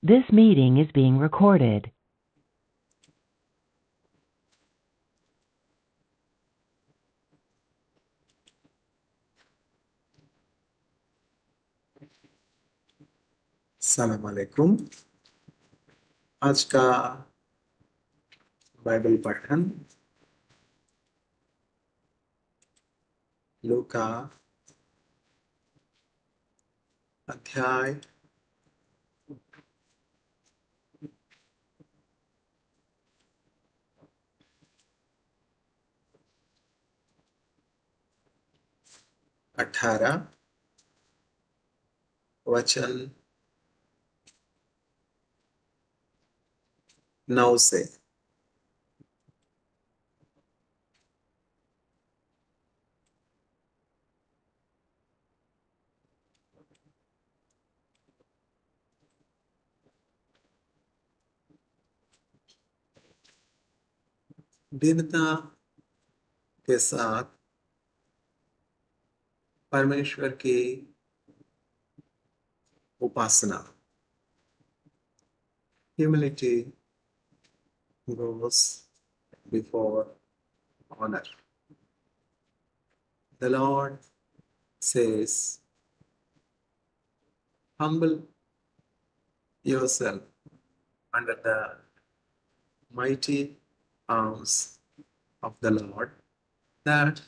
This meeting is being recorded. अस्सलाम वालेकुम। आज का बाइबल पठन लूका अध्याय 18 वचन 9 से। दीनता के साथ परमेश्वर की उपासना। Humility goes before honor. The Lord says, humble yourself under the mighty arms of the Lord, that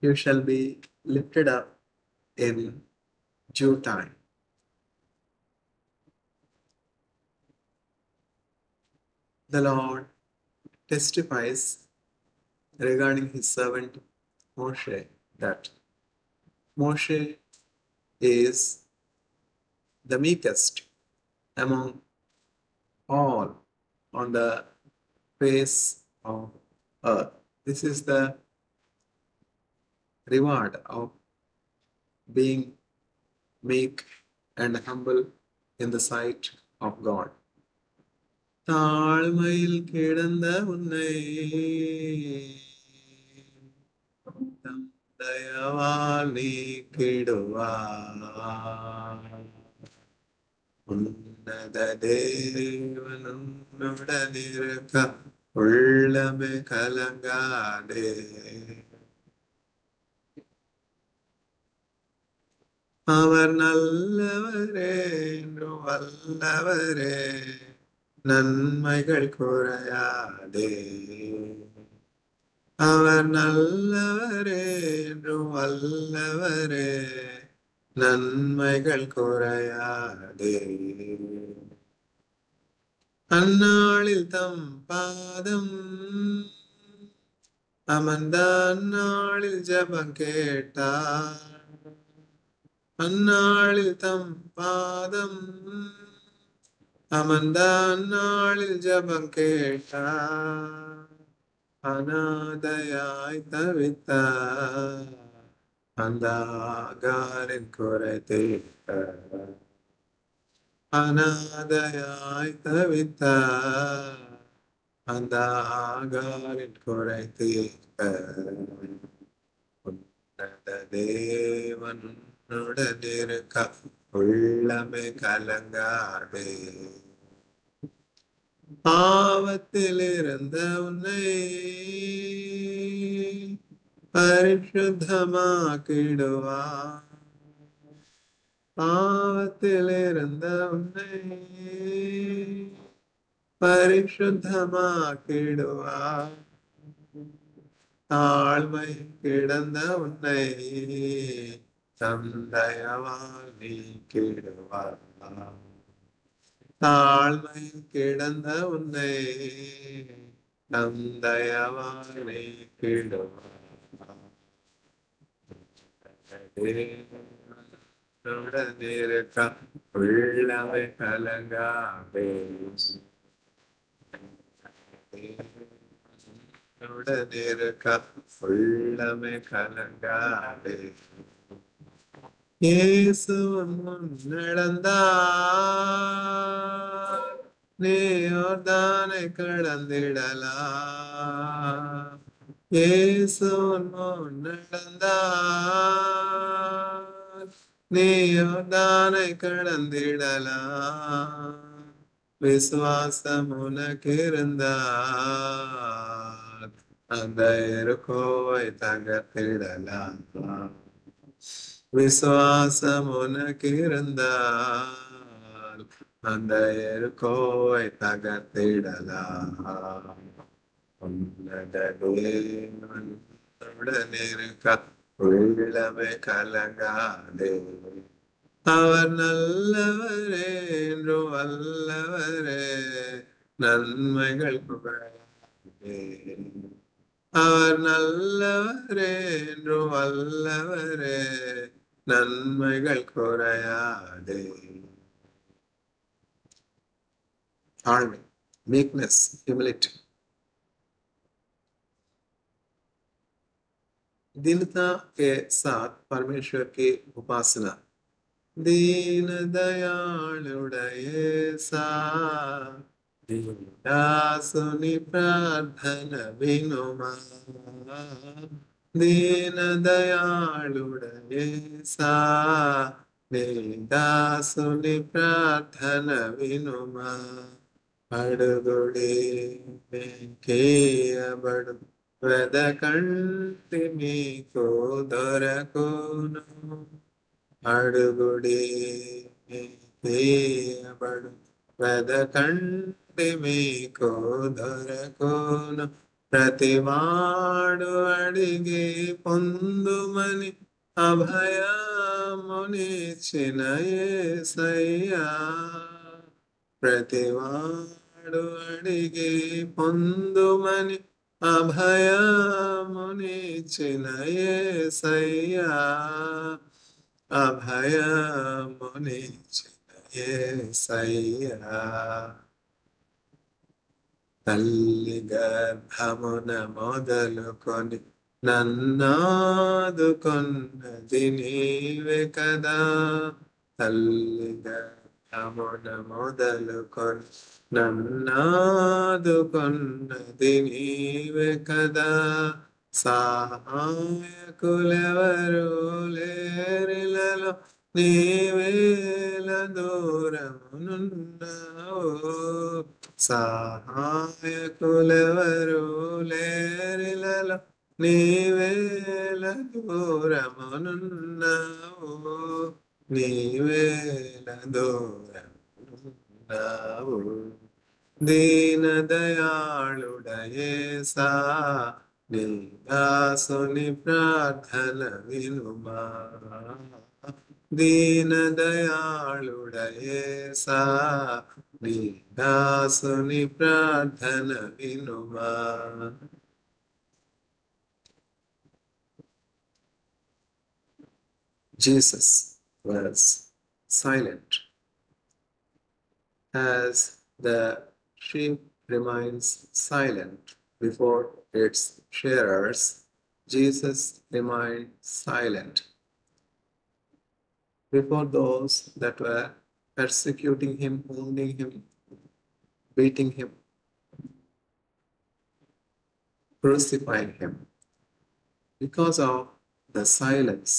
you shall be lifted up in due time. The Lord testifies regarding his servant Moshe that Moshe is the meekest among all on the face of earth. This is the reward of being meek and humble in the sight of God. தாழ்மையில் கிடந்த உன்னை தம் தயவால் நீக்கிடுவார். உன்னத தேவன் உன்னுடன் இருக்க உள்ளமே கலங்காதே. அவர் நல்லவரே என்றும் வல்லவரே, நன்மைகள் குறையாதே. அவர் நல்லவரே என்றும் வல்லவரே, நன்மைகள் குறையாதே. அந்நாளில் தம் பாதம் அமர்ந்த அந்நாளில் ஜெபம் கேட்டார். அந்நாளில் தம் பாதம் அமர்ந்த அந்நாளில் ஜெபம் கேட்டார். அநாதையாய் தவித்தார், அந்த ஆகாரின் குறை தீர்த்தார். அநாதையாய் தவித்தார், அந்த ஆகாரின் குறை தீர்த்தார். உன்னத தேவன் உன்னுடன் இருக்க உள்ளமே கலங்காதே. பாவத்தில் இருந்த உன்னை பரிசுத்தமாக்கிடுவார். பாவத்தில் இருந்த உன்னை பரிசுத்தமாக்கிடுவார். தாழ்மை கிடந்த உன்னை தம் தயவால் நீக்கிடுவார். தாழ்மை கிடந்த உன்னை தம் தயவால் நீக்கிடுவார். உன்னுடன் இருக்க உள்ளமை கலங்காதே. உன்னுடன் இருக்க உள்ளமை கலங்காதே. இயேசு முன் நடந்தார், நீ யோர்தானை கடந்திடலாம். இயேசு முன் நடந்தார், நீ யோர்தானை கடந்திடலாம். விசுவாசமுனக்கிருந்தால் அந்த எருக்கோவை தகர்த்திடலாம். விசுவாசமுனக்கிருந்தால் அந்த எருக்கோவை தகர்த்திடலாம். உன்னத தேவன் உடன் இருக்க உள்ளமே கலங்காதே. அவர் நல்லவரே என்றும் வல்லவரே, நன்மைகள் குறையாதே. அவர் நல்லவரே என்றும் வல்லவரே, நன்மைகள் குறையாதே. தாழ்மை, meekness, humility. दीनता के साथ परमेश्वर की उपासना. दीन दयाळुडयेसा, दीनदासुनि प्रार्थना विनुमा. दीन दयाळुडयेसा, दीनदासुनि प्रार्थना विनुमा. అడుగుడి కేయబడు వెదకంటి మీకు దొరకును. అడుగుడి కేయబడు వెదకంటి మీకు దొరకును. ప్రతివాడు అడిగి పొందుమని అభయమునిచ్చిన యేసయ్యా. ప్రతివాడు అడిగి పొందుమని అభయమునిచ్చిన యేసయ్యా. అభయమునిచ్చిన యేసయ్యా. తల్లి గర్భమున మొదలుకొని నన్నాదుకొన్నది నీవే కదా. తల్లి గర్భమున మొదలుకొని నన్నాదుకొన్నది నీవే కదా. సహాయకులెవరు లేరిలలో నీవేల దూరమునున్నావు. సహాయకులెవరు లేరిలలో నీవేల దూరమునున్నావు. నీవేల దూరమునున్నావు. దీన దయాళుడయేసా, నీ దాసుని ప్రార్థన వినుమా. దీన దయాళుడయేసా, నీ దాసుని ప్రార్థన వినుమా. Jesus was silent. As the sheep remains silent before its shearers, Jesus remained silent before those that were persecuting him, wounding him, beating him, crucifying him. Because of the silence,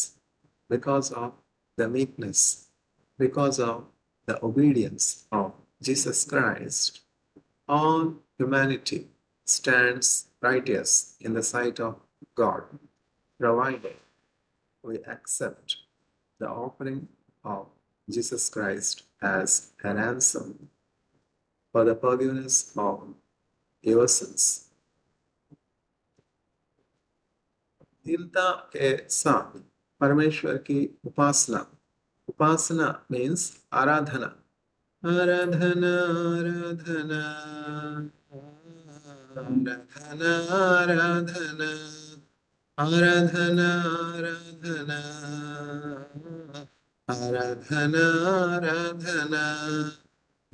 because of the meekness, because of the obedience of Jesus Christ, all humanity stands righteous in the sight of God, provided we accept the offering of Jesus Christ as a ransom for the forgiveness of your sins. दीनता के साथ परमेश्वर की उपासना. उपासना means आराधना. आराधना आराधना आराधना आराधना आराधना आराधना आराधना आराधना.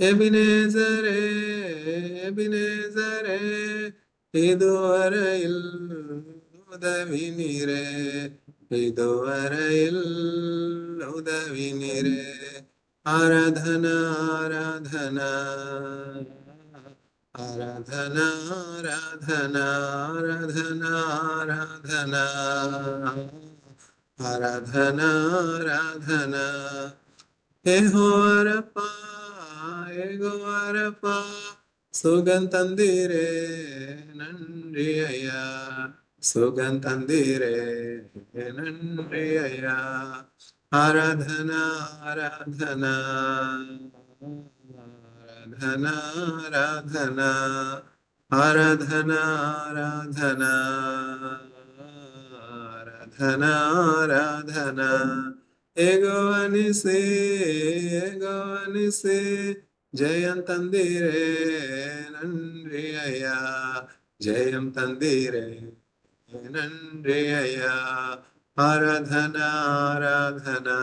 എബിനേസരേ എബിനേസരേ ഇതുവരയിൽ ഉദവി നീരേ. ഇതുവരയിൽ ഉദവി നീരേ. ആരാധന ആരാധന ആരാധന ആരാധന ആരാധന ആരാധന ആരാധന ആരാധന. యెహోవా రప్పా Egovarapa Sugantandire Nandriya Sugantandire Nandriya Aradhana Aradhana Aradhana Aradhana Aradhana Aradhana Aradhana Aradhana Ego Anise Jayam Tandire Nandriya Jayam Tandire Nandriya Aradhana Aradhana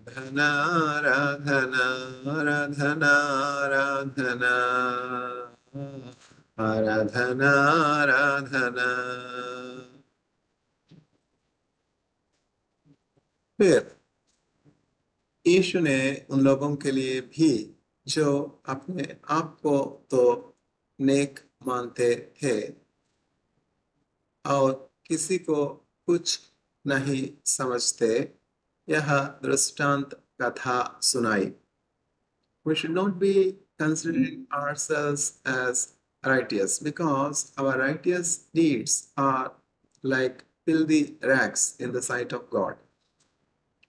Aradhana Aradhana Aradhana Aradhana Aradhana फिर यीशु ने उन लोगों के लिए भी जो अपने आप को तो नेक मानते थे और किसी को कुछ नहीं समझते यह दृष्टांत कथा सुनाई. We should not be considering ourselves as righteous because our righteous deeds are like filthy rags in the sight of God.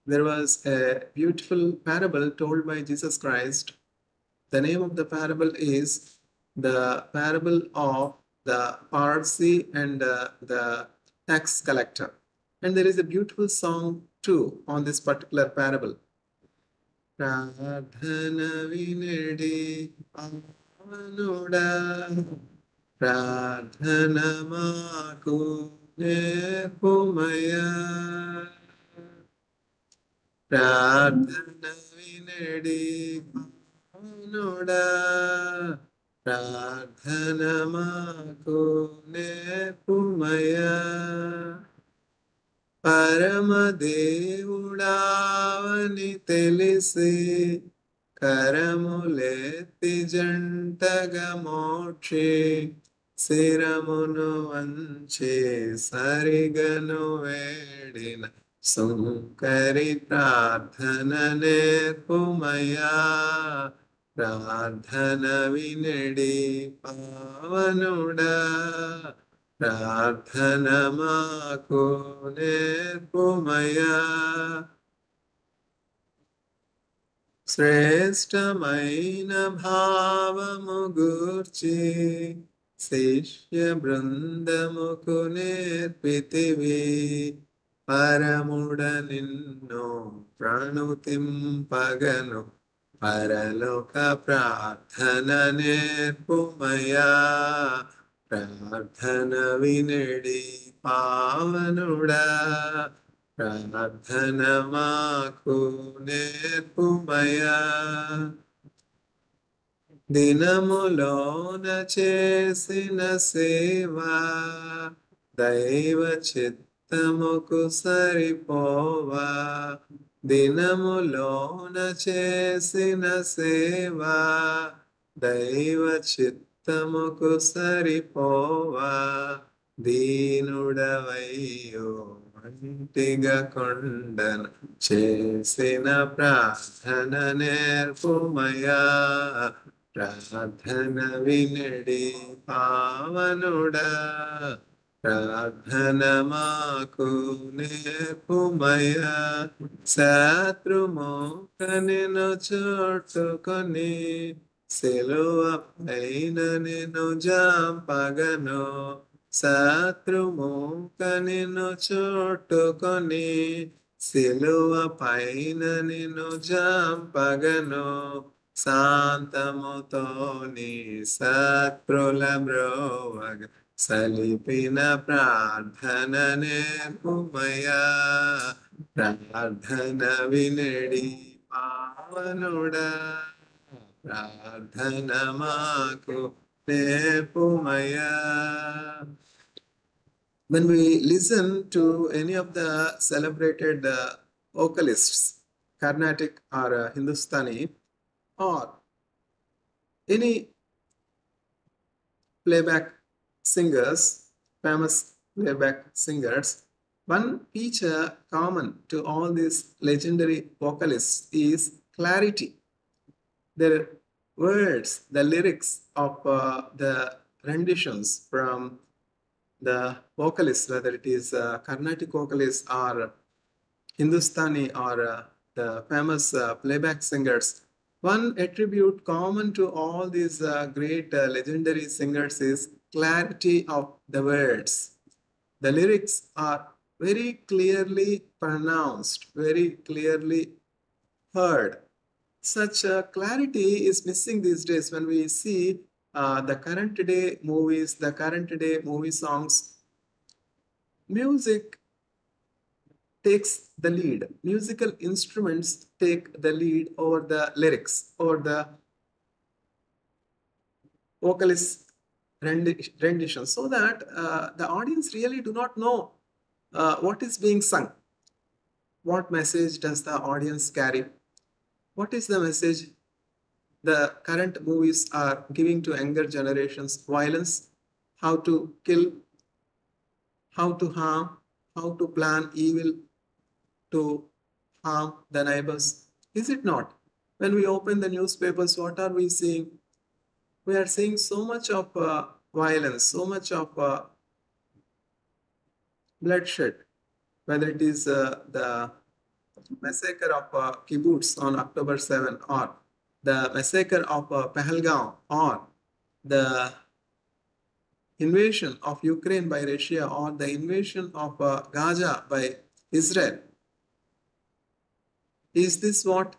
There was a beautiful parable told by Jesus Christ. The name of the parable is the parable of the Pharisee and the tax collector. And there is a beautiful song too on this particular parable. Pradhana vinedi avanuda Pradhana maku nepumaya Pradhana vinedi avanuda Pradhana maku nepumaya పరమదేవుడావని తెలిసి కరములెత్తి జంటగా మోక్షి శిరమును వంచి సరిగను వేడిన సుంకరి ప్రార్థన నేర్పుమయా ప్రార్థన వినడి పావనుడా ప్రార్థన మాకు నేర్పుమయా శ్రేష్టమైన భావము గూర్చి శిష్య బృందముకు నేర్పితివి పరముడ నిన్ను ప్రణుతింపగను పరలోక ప్రార్థన నేర్పుమయా ప్రార్థన వినడి పావనుడా ప్రార్థన మాకు నేర్పుమయా దినములోన చేసిన సేవా దైవ చిత్తముకు సరిపోవా దినములోన చేసిన సేవా దైవ చిత్తముకు సరిపోవా దీనుడవయ్యో ఒంటిగా కొండను చేసిన ప్రార్థన నేర్పుమయా ప్రార్థన వినడి పావనుడా ప్రార్థన మాకు నేర్పుమయా శత్రుమోకనిను చుట్టుకొని సిలువ పైన నిన్ను జాంపగను శత్రుమోకనిను చుట్టుకొని సిలువ పైన నిన్ను జాంపగను శాంతముతో నీ శత్రుల బ్రోవగ సలిపిన ప్రార్థన నేర్పుమయా ప్రార్థన వినడి పావనుడా ప్రార్థన మాకు నేర్పుమయా. When we listen to any of the celebrated vocalists, Carnatic or Hindustani, or any playback singers, famous playback singers, one feature common to all these legendary vocalists is clarity the words, the lyrics of the renditions from the vocalists, whether it is Carnatic vocalists or Hindustani or the famous playback singers. One attribute common to all these great legendary singers is clarity of the words. The lyrics are very clearly pronounced, very clearly heard. Such clarity is missing these days when we see the current day movies, the current day movie songs. Music takes the lead. Musical instruments take the lead over the lyrics, over the vocalist rendition, so that the audience really do not know what is being sung. What message does the audience carry? What is the message the current movies are giving to younger generations? Violence, how to kill, how to harm, how to plan evil to harm the neighbors. Is it not? When we open the newspapers, what are we seeing? We are seeing so much of violence, so much of bloodshed, whether it is the massacre of kibbutz on October 7, or the massacre of Pahalgam, or the invasion of Ukraine by Russia, or the invasion of Gaza by Israel. Is this what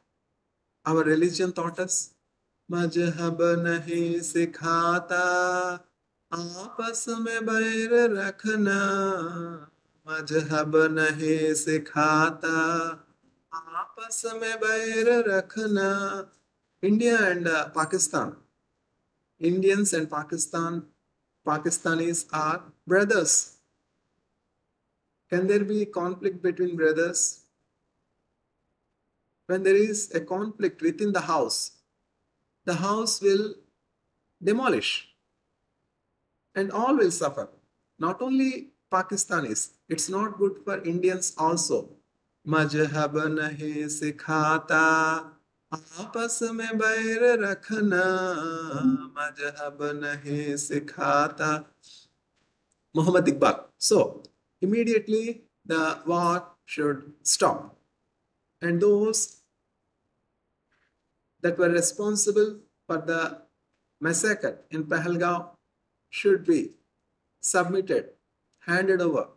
our religion taught us? मजहब नहीं सिखाता आपस में बैर रखना, मजहब नहीं सिखाता आपस में बैर रखना. India and Pakistan, Indians and Pakistanis are brothers. Can there be conflict between brothers? When there is a conflict within the house will demolish and all will suffer. Not only Pakistanis, it's not good for Indians also. मजहब नहीं सिखाता आपस में बैर रखना, मजहब नहीं सिखाता. Muhammad Iqbal. So, immediately the war should stop. And those that were responsible for the massacre in Pahalgam should be submitted, handed over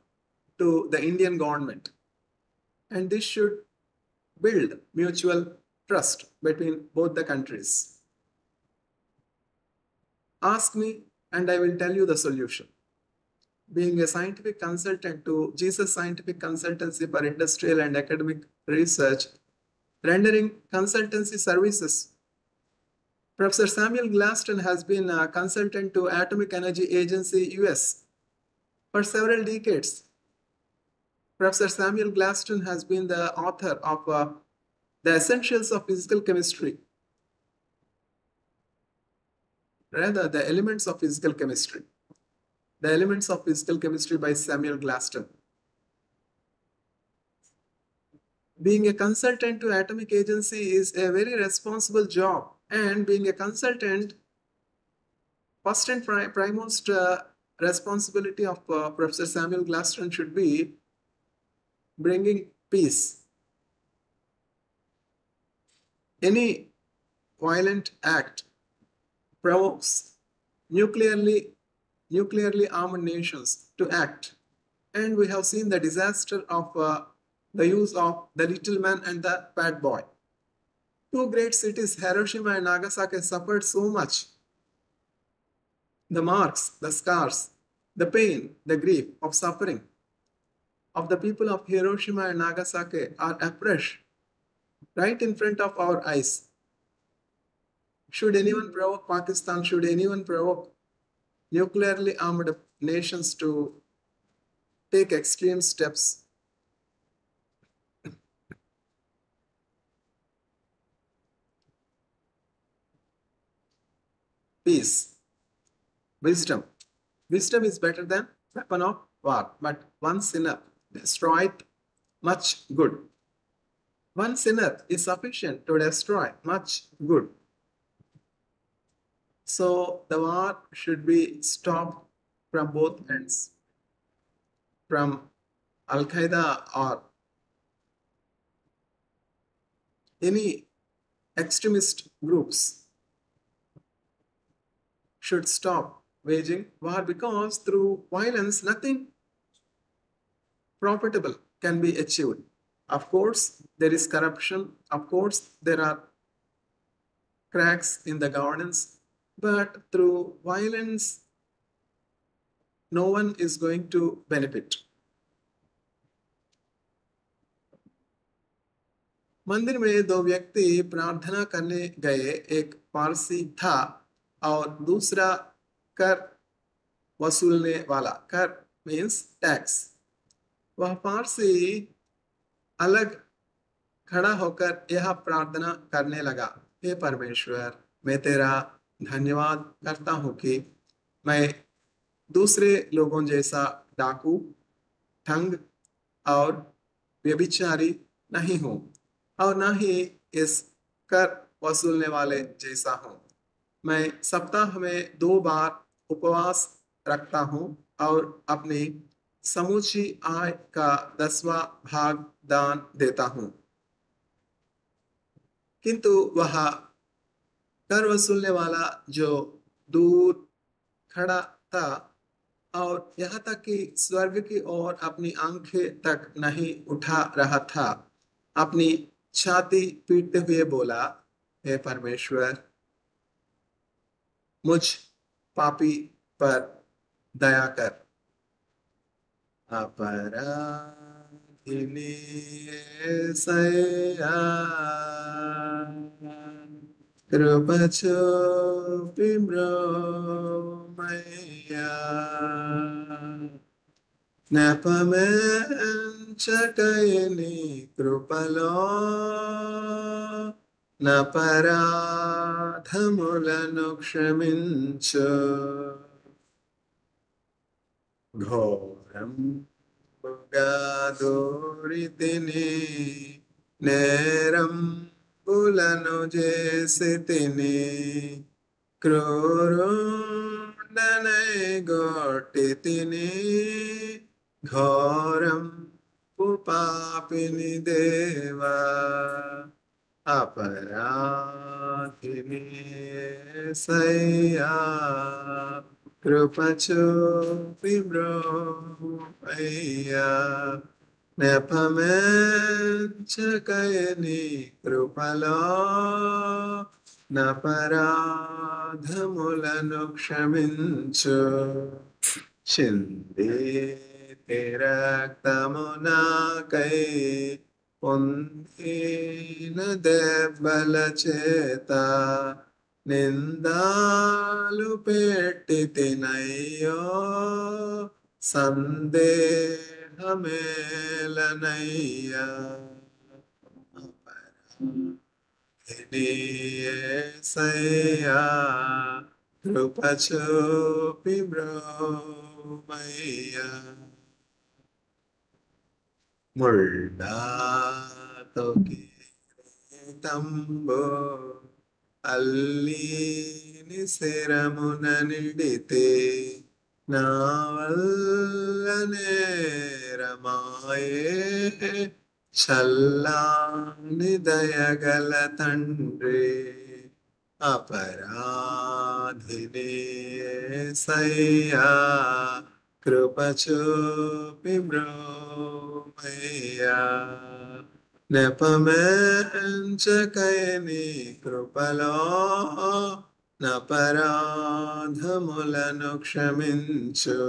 to the Indian government. And this should build mutual trust between both the countries. Ask me and I will tell you the solution. Being a scientific consultant to Jesus Scientific Consultancy for Industrial and Academic Research, rendering consultancy services, Professor Samuel Glaston has been a consultant to Atomic Energy Agency US for several decades. Professor Samuel Glaston has been the author of The Essentials of Physical Chemistry, rather the Elements of Physical Chemistry. The Elements of Physical Chemistry by Samuel Glaston. Being a consultant to Atomic Agency is a very responsible job, and being a consultant, first and foremost responsibility of Professor Samuel Glaston should be bringing peace. Any violent act provokes nuclearly armed nations to act, and we have seen the disaster of the use of the little man and the fat boy. Two great cities, Hiroshima and Nagasaki, suffered so much. The marks, the scars, the pain, the grief of suffering of the people of Hiroshima and Nagasaki are afresh, right in front of our eyes. Should anyone provoke Pakistan, should anyone provoke nuclearly armed nations to take extreme steps, peace, wisdom. Wisdom is better than weapon of war, but one sinner destroyeth much good. One sinner is sufficient to destroy much good. So the war should be stopped from both ends, from Al Qaeda or any extremist groups should stop waging war, because through violence nothing profitable can be achieved. Of course, there is corruption. Of course, there are cracks in the governance. But through violence, no one is going to benefit. मंदिर में दो व्यक्ति प्रार्थना करने गए, एक पारसी था और दूसरा कर वसूलने वाला। कर मीन्स टैक्स। वह पारसी अलग खड़ा होकर यह प्रार्थना करने लगा, हे परमेश्वर, मैं तेरा धन्यवाद करता हूँ कि मैं दूसरे लोगों जैसा डाकू, ठग और व्यभिचारी नहीं हूँ, और न ही इस कर वसूलने वाले जैसा हूँ। मैं सप्ताह में 2 बार उपवास रखता हूँ और अपनी समूची आय का 10वां भाग दान देता हूँ। किंतु वह कर वसूलने वाला जो दूर खड़ा था और यहाँ तक कि स्वर्ग की ओर अपनी आंखें तक नहीं उठा रहा था, अपनी छाती पीटते हुए बोला, हे परमेश्वर, मुझ पापी पर दया कर। अपराधिनी యేసయ్యా, కృప చూపి బ్రోమయ్యా, నెపమెంచకై నీ కృపలో నపరాధములను క్షమించు। ఘోరంబుగా దూరితిని, నేరంబులను చేసితిని, క్రూరుండనై గొట్టితిని, ఘోరంబు పాపిని దేవా। अपराधिनी యేసయ్యా, కృప చూపి బ్రోమయ్యా, నెపమెంచకై నీ కృపలో నపరాధములను క్షమించు। చింది రక్తము నాకై పొందిన దెబ్బల చేత నిందాలు పెట్టి తినయ్యో, సందేహమేలనయ్యా। అపరాధిని యేసయ్యా, కృప చూపి బ్రోమయ్యా। ముళ్ళతో కిరీటంబు అల్లిని శిరమున నిడితే, నా వల్ల నేరమాయే, చల్లాని దయగల తండ్రి। अपराधिनी యేసయ్యా, కృప చూపి బ్రోమయ్యా, నెపమెంచకై నీ కృపలో నపరాధములను క్షమించు।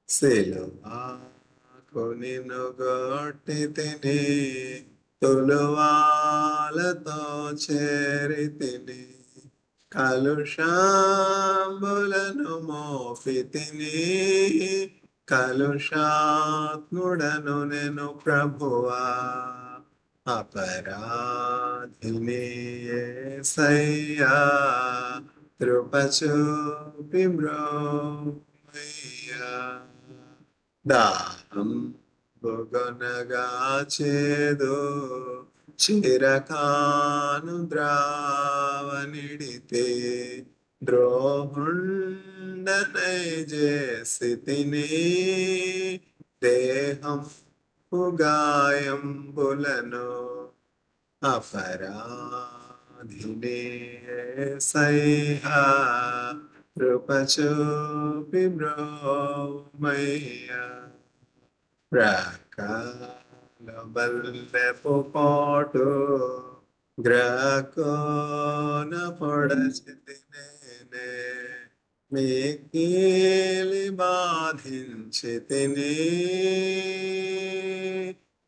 సిలువకు నిన్ను గొట్టితిని, తులువాలతో చేరితిని, కలుషాంబులను మోపితిని, కలుషాత్ముడను నేను ప్రభువా। अपराधिनी యేసయ్యా, కృప చూపి బ్రోమయ్యా। దాహం బొగనగా చేదు చిరకాను ద్రావ భావనిడితే ద్రోహుండనై చేసితిని దేహం గాయంబులను అపరాధినే యేసయ్యా కృపచూపి బ్రోవమయ్యా రాకాల బల్లెపు పోటు గ్రకోన పొడచితినే మిక్కిలి బాధించితిని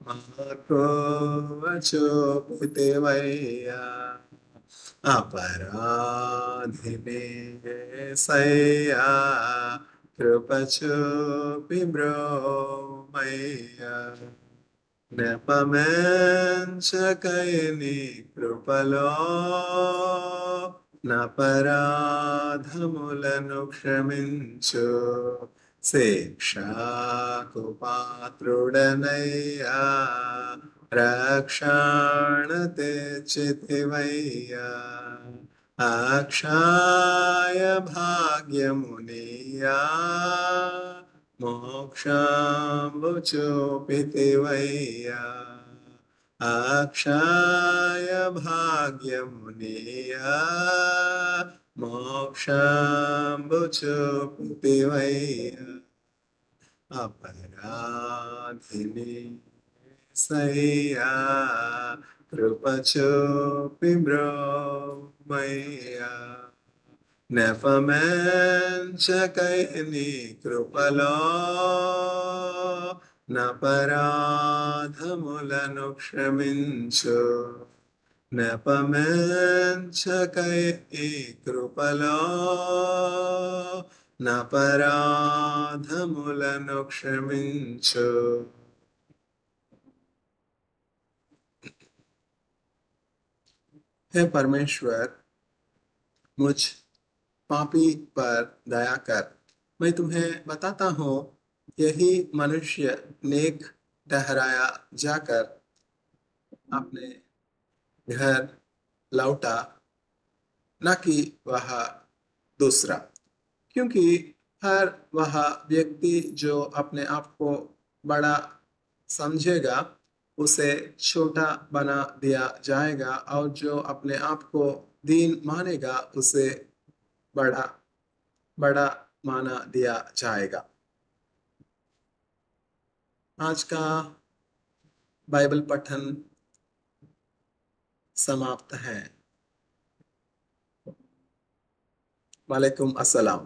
మాకోవ చూపితివయ్యా అపరాధిని యేసయ్యా కృపచూపి బ్రోవమయ్యా నెపమెంచకై నీ కృపలో నపరాధములను క్షమించు శిక్షకు పాత్రుడనయ్యా రక్షణ తెచ్చితివయ్యా అక్షయ భాగ్యమునియా మోక్షంబు చూపితివయ్యా అక్షయ భాగ్యమునియా మోక్షంబు చూపితివయ్యా అపరాధిని యేసయ్యా కృపచూపి బ్రోవమయ్యా నెపమెంచకై నీ కృపలో నపరాధములను క్షమించు నెపమెంచకై ఈ కృపలో నపరాధములను క్షమించు हे परमेश्वर मुझ पापी पर दया कर। मैं तुम्हें बताता हूँ यही मनुष्य नेक ठहराया जाकर अपने घर लौटा न कि वह दूसरा, क्योंकि हर वह व्यक्ति जो अपने आप को बड़ा समझेगा उसे छोटा बना दिया जाएगा और जो अपने आप को दीन मानेगा उसे बड़ा बड़ा माना दिया जाएगा। आज का बाइबल पठन समाप्त है। वालेकुम अस्सलाम।